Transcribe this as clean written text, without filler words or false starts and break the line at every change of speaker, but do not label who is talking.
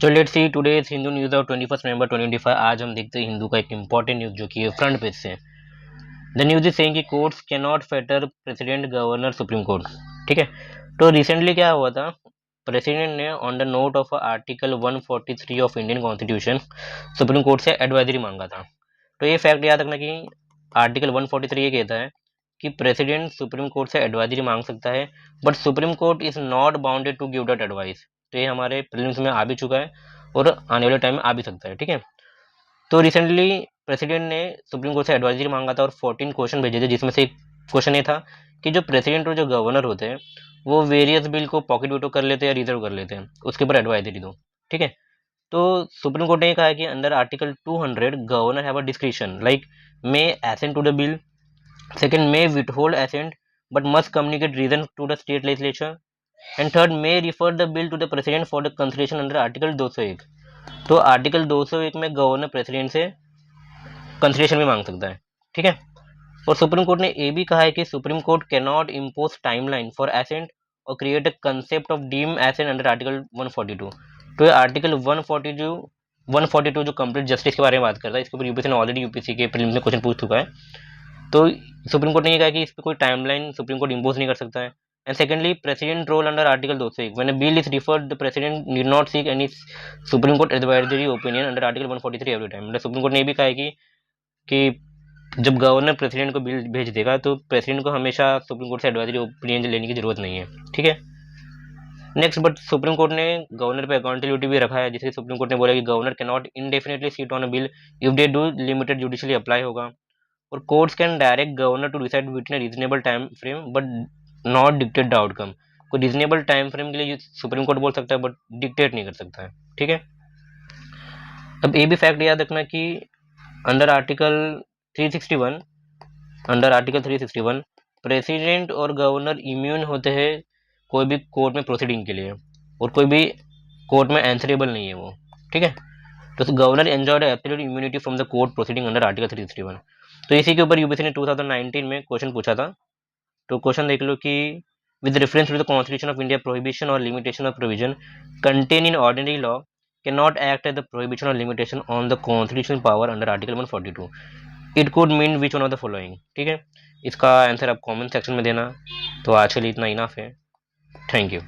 तो let's see today's Hindu news of 21 नवंबर 2025। आज हम देखते हैं हिंदू का एक इंपॉर्टेंट न्यूज़ जो कि है फ्रंट पेज से। द न्यूज़ इज सेइंग कि courts can not Fetter president governor supreme court. ठीक है, तो रिसेंटली क्या हुआ था, प्रेसिडेंट ने on the note of article 143 of Indian constitution supreme court से एडवाइजरी मांगा था। तो ये फैक्ट याद रखना कि आर्टिकल 143 ये कहता है कि प्रेसिडेंट सुप्रीम कोर्ट से एडवाइजरी मांग सकता है, but supreme court is not bounded to give that advice. तो ये हमारे प्रीलिम्स में आ भी चुका है और आने वाले टाइम में आ भी सकता है। ठीक है, तो रिसेंटली प्रेसिडेंट ने सुप्रीम कोर्ट से एडवाइजरी मांगा था और 14 क्वेश्चन भेजे थे, जिसमें से एक क्वेश्चन ये था कि जो प्रेसिडेंट और जो गवर्नर होते हैं वो वेरियस बिल को पॉकेट वेटो कर लेते हैं या रिजर्व कर लेते हैं, उसके ऊपर एडवाइजरी दो। ठीक है, तो सुप्रीम कोर्ट ने कहा है कि under article 200 governor have a description like may assent to the bill, second may withhold assent but must communicate reason to the state legislature, and third may refer the bill to the president for the consideration under article 201। तो article 201 में governor president से consideration भी मांग सकता है। ठीक है, और सुप्रीम कोर्ट ने ये भी कहा है कि Supreme Court can not impose timeline for assent और create a concept of deem assent under article 142। तो ये आर्टिकल 142 जो कंप्लीट जस्टिस के बारे में बात करता है, इसके ऊपर यूपीएससी ने ऑलरेडी यूपीएससी के प्रीलिम्स में क्वेश्चन पूछ चुका है। तो सुप्रीम कोर्ट ने ये कहा कि इस पर कोई टाइमलाइन सुप्रीम कोर्ट इम्पोज नहीं कर सकता है। And secondly, president role under article 201, when a bill is referred the president need not seek any supreme court advisory opinion under article 143 every time. मतलब सुप्रीम कोर्ट ने ये भी कहा है कि जब गवर्नर प्रेसिडेंट को बिल भेज देगा तो प्रेसिडेंट को हमेशा सुप्रीम कोर्ट से एडवाइजरी ओपिनियन लेने की जरूरत नहीं है। ठीक है, नेक्स्ट, बट सुप्रीम कोर्ट ने गवर्नर पे अकाउंटेबिलिटी भी रखा है, जिससे सुप्रीम कोर्ट ने बोला कि governor can not indefinitely sit on a bill if they do limited judicially apply होगा। और courts can direct governor to decide within reasonable time frame but not dictate the outcome. कोई reasonable time frame के लिए supreme court बोल सकता है but dictate नहीं कर सकता है। ठीक है, अब ये भी फैक्ट याद रखना कि अंडर आर्टिकल 361 प्रेसिडेंट और गवर्नर इम्यून होते हैं कोई भी कोर्ट में प्रोसीडिंग के लिए, और कोई भी कोर्ट में आंसरेबल नहीं है वो। ठीक है, तो governor enjoyed absolute immunity from the court proceeding under article 361। तो इसी के ऊपर यूपीएससी ने 2019 में क्वेश्चन पूछा था। तो क्वेश्चन देख लो कि with reference to the Constitution of India prohibition और limitation of provision contain in ordinary law can not act as the prohibition और limitation on the constitutional power under article 142। It could mean which one of the following. ठीक है, इसका answer आप comment section में देना। तो आज के लिए इतना इनफ है। Thank you.